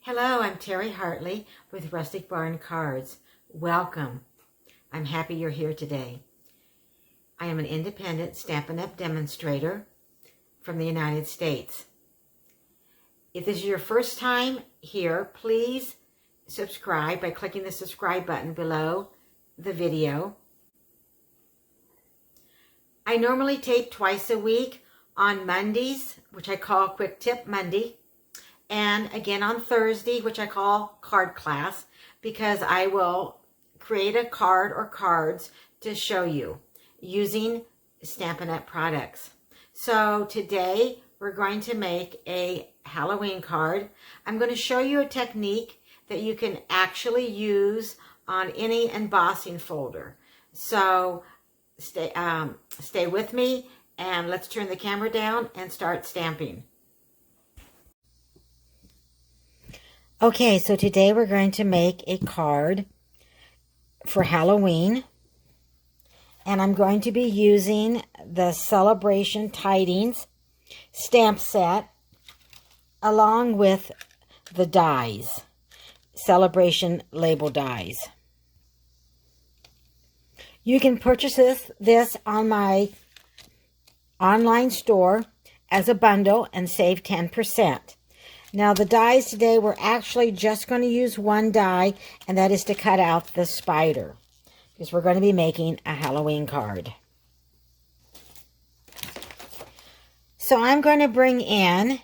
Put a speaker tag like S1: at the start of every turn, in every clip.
S1: Hello, I'm Terry Hartley with Rustic Barn Cards. Welcome. I'm happy you're here today. I am an independent Stampin' Up! Demonstrator from the United States. If this is your first time here, please subscribe by clicking the subscribe button below the video. I normally tape twice a week on Mondays, which I call Quick Tip Monday, and again on Thursday, which I call Card Class, because I will create a card or cards to show you using Stampin' Up! Products. So today we're going to make a Halloween card. I'm going to show you a technique that you can actually use on any embossing folder. So stay with me and let's turn the camera down and start stamping. Okay, so today we're going to make a card for Halloween, and I'm going to be using the Celebration Tidings stamp set along with the dies, Celebration label dies. You can purchase this on my online store as a bundle and save 10%. Now, the dies today, we're actually just going to use one die, and that is to cut out the spider, because we're going to be making a Halloween card. So I'm going to bring in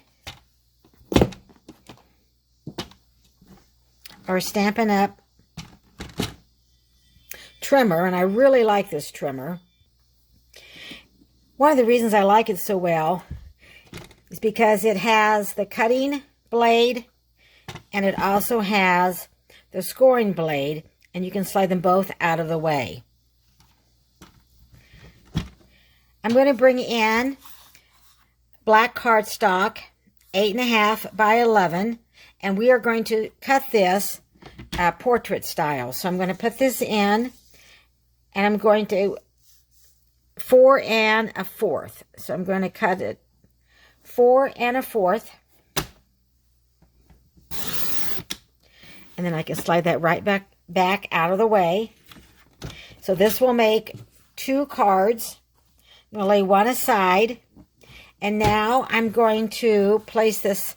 S1: our Stampin' Up! Trimmer, and I really like this trimmer. One of the reasons I like it so well is because it has the cutting blade, and it also has the scoring blade, and you can slide them both out of the way. I'm going to bring in black cardstock, 8.5 by 11, and we are going to cut this portrait style. So I'm going to put this in, and I'm going to 4 1/4. So I'm going to cut it 4 1/4. And then I can slide that right back out of the way. So this will make 2 cards. I'm going to lay one aside. And now I'm going to place this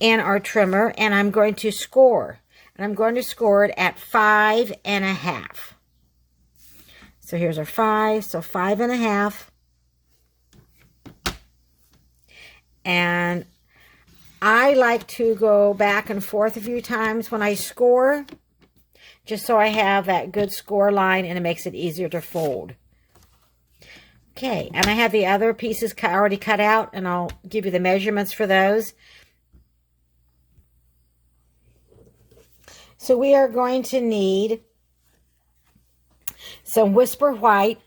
S1: in our trimmer, and I'm going to score. And I'm going to score it at 5 1/2. So here's our 5. So 5 1/2. And I like to go back and forth a few times when I score, just so I have that good score line, and it makes it easier to fold. Okay, and I have the other pieces already cut out, and I'll give you the measurements for those. So we are going to need some Whisper White.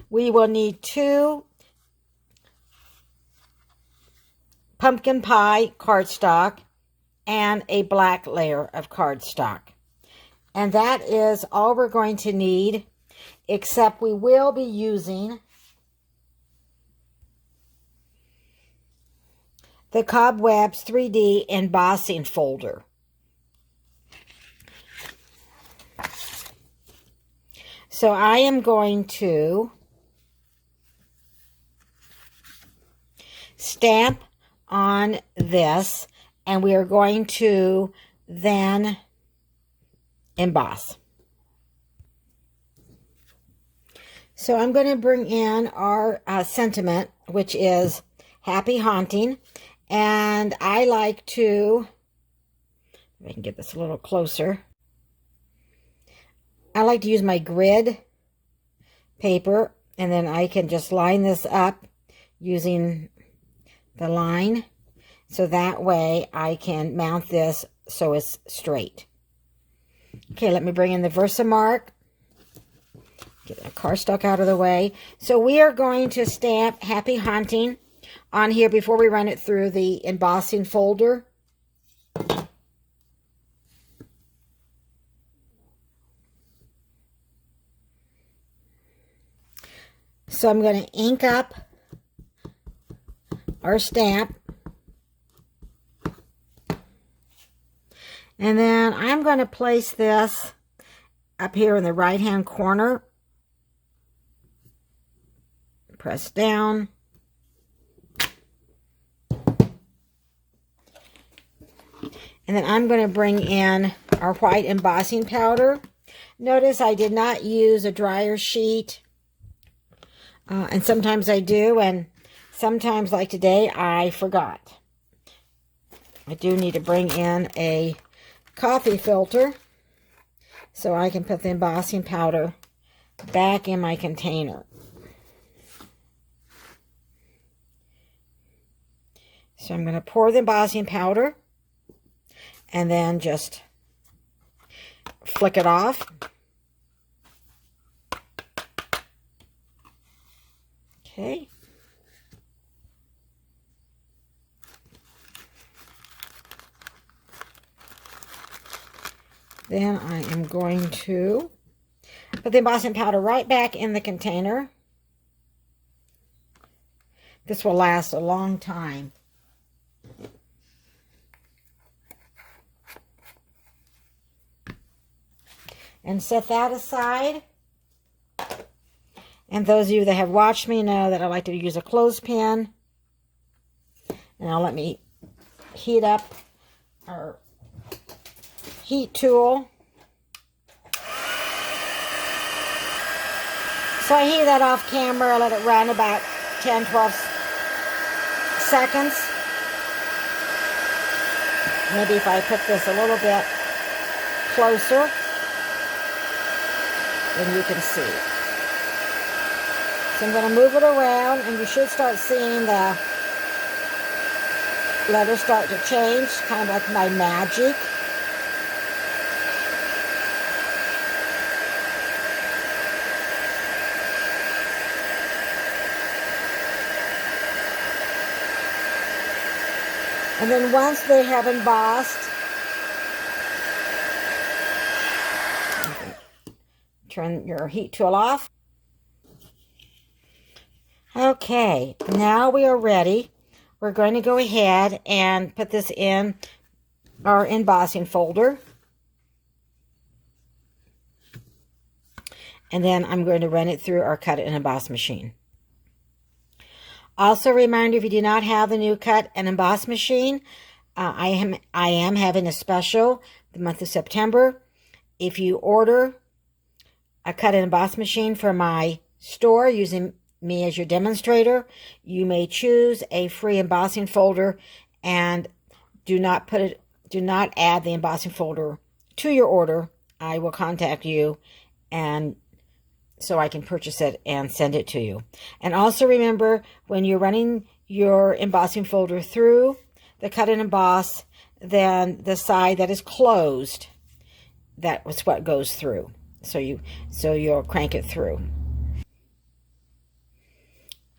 S1: We will need 2 pumpkin pie cardstock and a black layer of cardstock. And that is all we're going to need, except we will be using the Cobwebs 3D embossing folder. So I am going to stamp on this, and we are going to then emboss. So I'm going to bring in our sentiment, which is Happy Haunting, and I like to, if I can get this a little closer, I like to use my grid paper, and then I can just line this up using the line, so that way I can mount this so it's straight. Okay, let me bring in the Versamark. Get the cardstock out of the way. So we are going to stamp Happy Haunting on here before we run it through the embossing folder. So I'm going to ink up our stamp. And then I'm going to place this up here in the right-hand corner. Press down. And then I'm going to bring in our white embossing powder. Notice I did not use a dryer sheet. And sometimes I do, and sometimes, like today, I forgot. I do need to bring in a coffee filter so I can put the embossing powder back in my container. So I'm going to pour the embossing powder and then just flick it off. Okay. Then I am going to put the embossing powder right back in the container. This will last a long time. And set that aside. And those of you that have watched me know that I like to use a clothespin. And now let me heat up our heat tool. So I heat that off camera, let it run about 10-12 seconds. Maybe if I put this a little bit closer, then you can see. So I'm going to move it around, and you should start seeing the letters start to change, kind of like my magic. And then once they have embossed, turn your heat tool off. Okay, now we are ready. We're going to go ahead and put this in our embossing folder. And then I'm going to run it through our cut and emboss machine. Also, a reminder, if you do not have the new cut and emboss machine, I am having a special the month of September. If you order a cut and emboss machine for my store using me as your demonstrator, you may choose a free embossing folder, and do not add the embossing folder to your order. I will contact you and so I can purchase it and send it to you. And also remember, when you're running your embossing folder through the cut and emboss, then the side that is closed, that was what goes through. So you'll crank it through.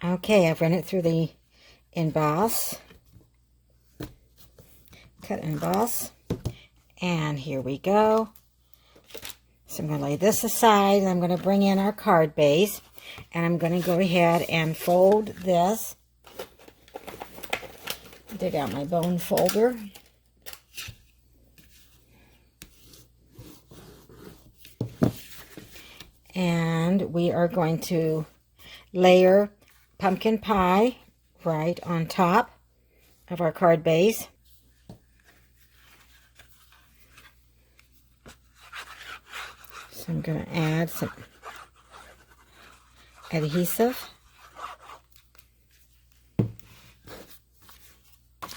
S1: Okay, I've run it through the emboss, cut and emboss, and here we go. So I'm going to lay this aside, and I'm going to bring in our card base, and I'm going to go ahead and fold this. Dig out my bone folder. And we are going to layer pumpkin pie right on top of our card base. So I'm going to add some adhesive. And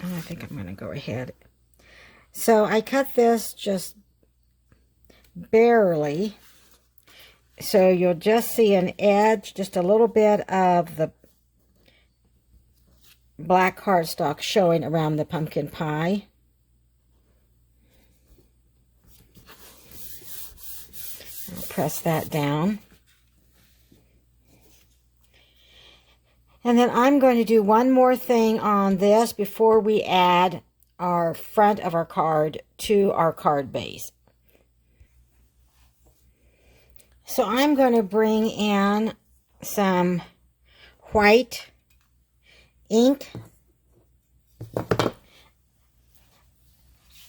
S1: I think I'm going to go ahead. So I cut this just barely. So you'll just see an edge, just a little bit of the black cardstock showing around the pumpkin pie. I'll press that down. And then I'm going to do one more thing on this before we add our front of our card to our card base. So I'm going to bring in some white ink.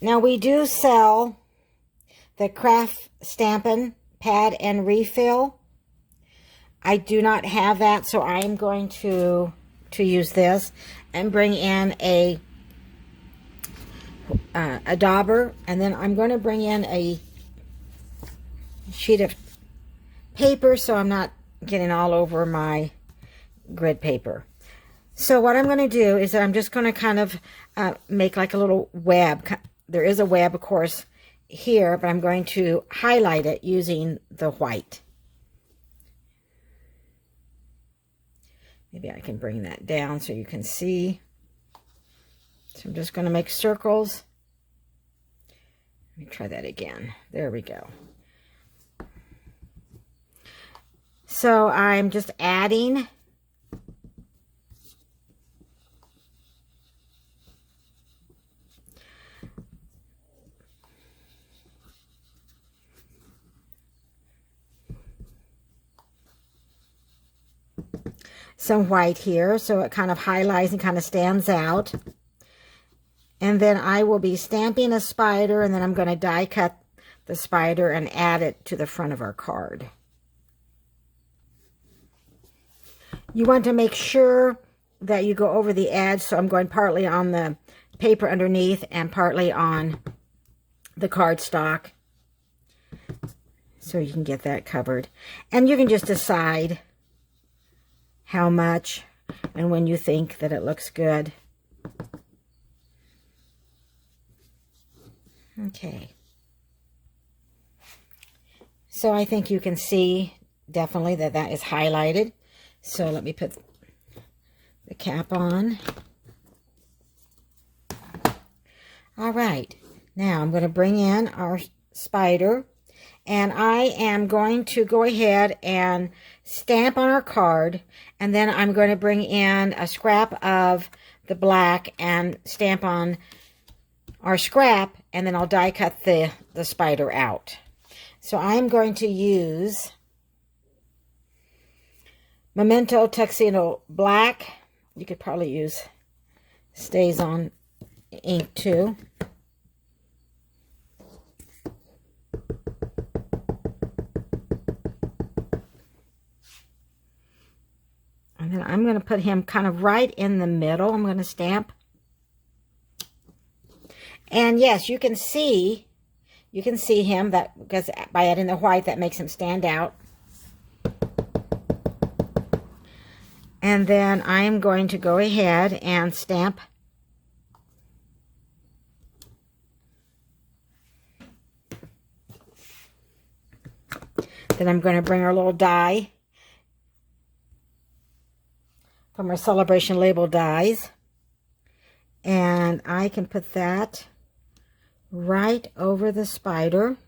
S1: Now we do sell the craft Stampin' pad and refill. I do not have that, so I'm going to use this and bring in a Dauber, and then I'm going to bring in a sheet of paper so I'm not getting all over my grid paper. So what I'm going to do is that I'm just going to kind of make like a little web. There is a web, of course, here, but I'm going to highlight it using the white. Maybe I can bring that down so you can see. So I'm just going to make circles. Let me try that again. There we go. So I'm just adding some white here, so it kind of highlights and kind of stands out. And then I will be stamping a spider, and then I'm going to die cut the spider and add it to the front of our card. You want to make sure that you go over the edge, so I'm going partly on the paper underneath and partly on the cardstock, so you can get that covered. And you can just decide how much and when you think that it looks good. Okay. So I think you can see definitely that that is highlighted. So let me put the cap on. All right. Now I'm going to bring in our spider, and I am going to go ahead and stamp on our card, and then I'm going to bring in a scrap of the black and stamp on our scrap, and then I'll die cut the spider out. So I'm going to use Memento Tuxedo Black. You could probably use Stays On ink too. And then I'm going to put him kind of right in the middle. I'm going to stamp. And yes, you can see him, that because by adding the white, that makes him stand out. And then I'm going to go ahead and stamp then I'm going to bring our little die from our celebration label dies, and I can put that right over the spider.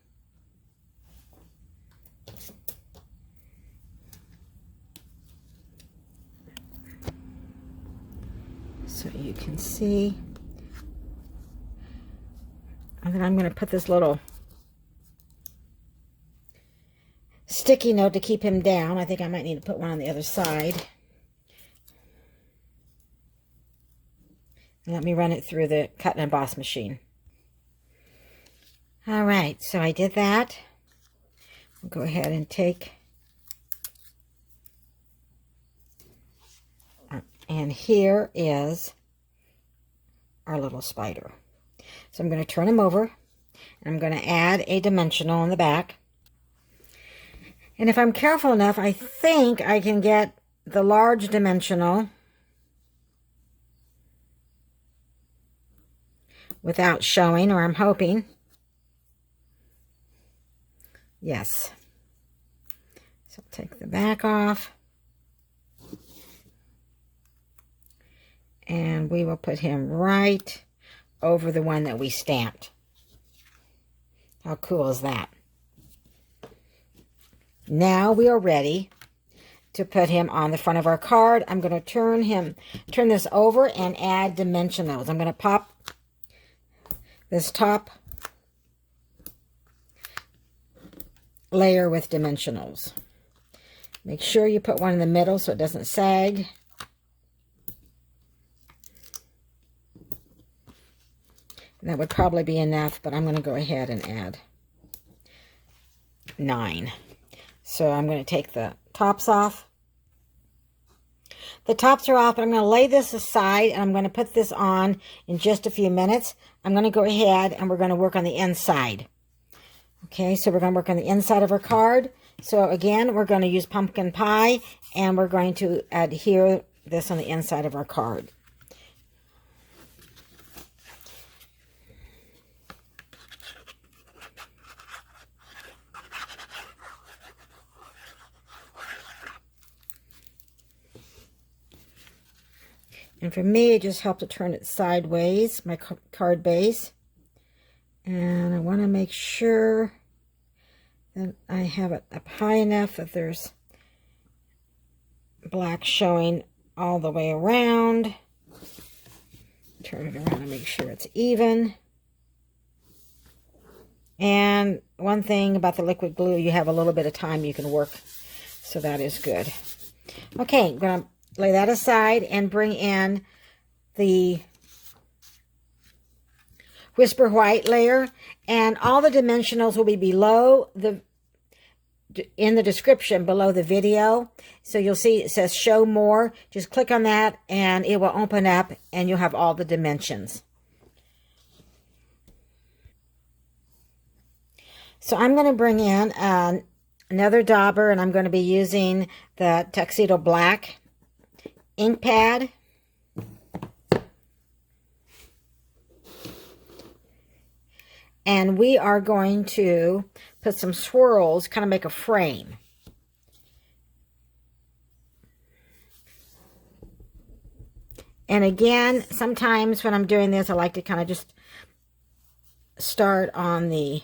S1: So you can see. And then I'm going to put this little sticky note to keep him down. I think I might need to put one on the other side. And let me run it through the cut and emboss machine. All right, so I did that. I'll go ahead and take, and here is our little spider. So I'm going to turn him over, and I'm going to add a dimensional on the back. And if I'm careful enough, I think I can get the large dimensional without showing, or I'm hoping. Yes. So I'll take the back off. And we will put him right over the one that we stamped. How cool is that? Now we are ready to put him on the front of our card. I'm going to turn this over and add dimensionals. I'm going to pop this top layer with dimensionals. Make sure you put one in the middle so it doesn't sag. That would probably be enough, but I'm going to go ahead and add 9. So I'm going to take the tops off. The tops are off, but I'm going to lay this aside, and I'm going to put this on in just a few minutes. I'm going to go ahead, and we're going to work on the inside. Okay, so we're going to work on the inside of our card. So again, we're going to use pumpkin pie, and we're going to adhere this on the inside of our card. And for me, it just helped to turn it sideways, my card base. And I want to make sure that I have it up high enough that there's black showing all the way around. Turn it around and make sure it's even. And one thing about the liquid glue, you have a little bit of time you can work, so that is good. Okay, I'm going to lay that aside and bring in the Whisper White layer, and all the dimensionals will be below in the description below the video. So you'll see it says show more. Just click on that and it will open up and you'll have all the dimensions. So I'm going to bring in another Dauber, and I'm going to be using the Tuxedo Black ink pad. And we are going to put some swirls, kind of make a frame. And again, sometimes when I'm doing this, I like to kind of just start on the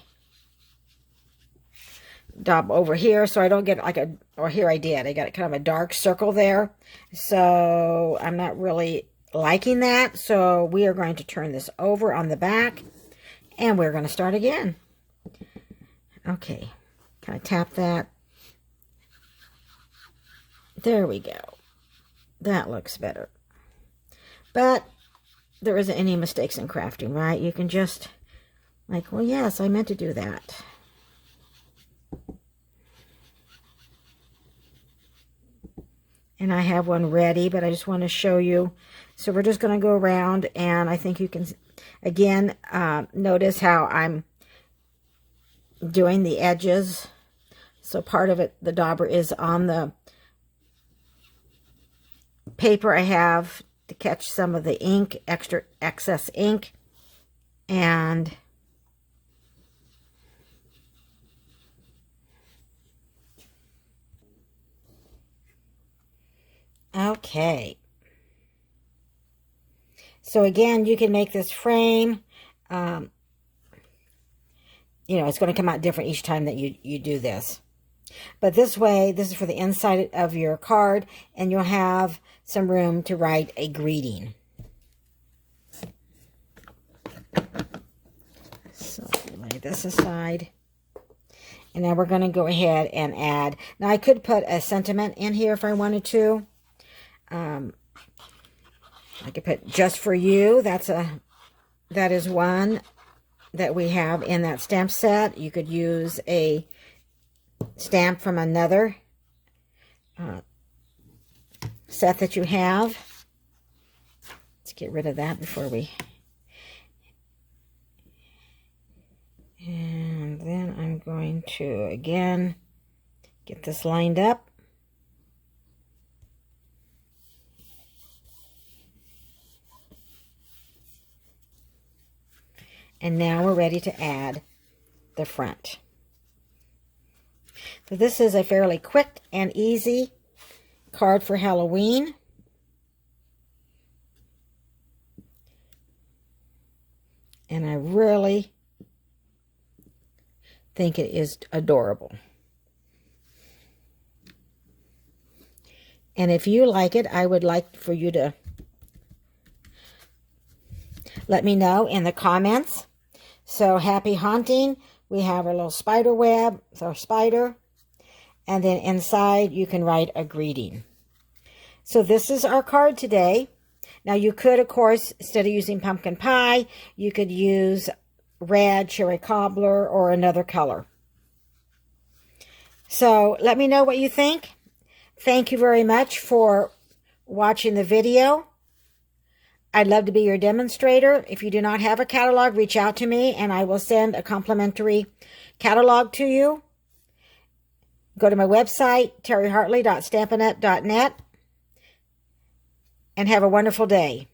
S1: dab over here, so I don't get like or here I did. I got kind of a dark circle there. So I'm not really liking that. So we are going to turn this over on the back. And we're going to start again. Okay. Can I tap that? There we go. That looks better. But there isn't any mistakes in crafting, right? You can just, like, well, yes, I meant to do that. And I have one ready, but I just want to show you. So we're just going to go around, and I think you can, again, notice how I'm doing the edges. So part of it, the Dauber is on the paper I have to catch some of the ink, excess ink. And okay. So again, you can make this frame. You know, it's going to come out different each time that you do this. But this way, this is for the inside of your card, and you'll have some room to write a greeting. So lay this aside. And now we're going to go ahead and add. Now I could put a sentiment in here if I wanted to. I could put just for you. That is one that we have in that stamp set. You could use a stamp from another set that you have. Let's get rid of that before we... And then I'm going to, again, get this lined up. And now we're ready to add the front. So this is a fairly quick and easy card for Halloween. And I really think it is adorable. And if you like it, I would like for you to let me know in the comments. So happy haunting. We have our little spider web, our spider. And then inside you can write a greeting. So this is our card today. Now you could, of course, instead of using pumpkin pie, you could use red, cherry cobbler, or another color. So let me know what you think. Thank you very much for watching the video. I'd love to be your demonstrator. If you do not have a catalog, reach out to me and I will send a complimentary catalog to you. Go to my website, terryhartley.stampinup.net, and have a wonderful day.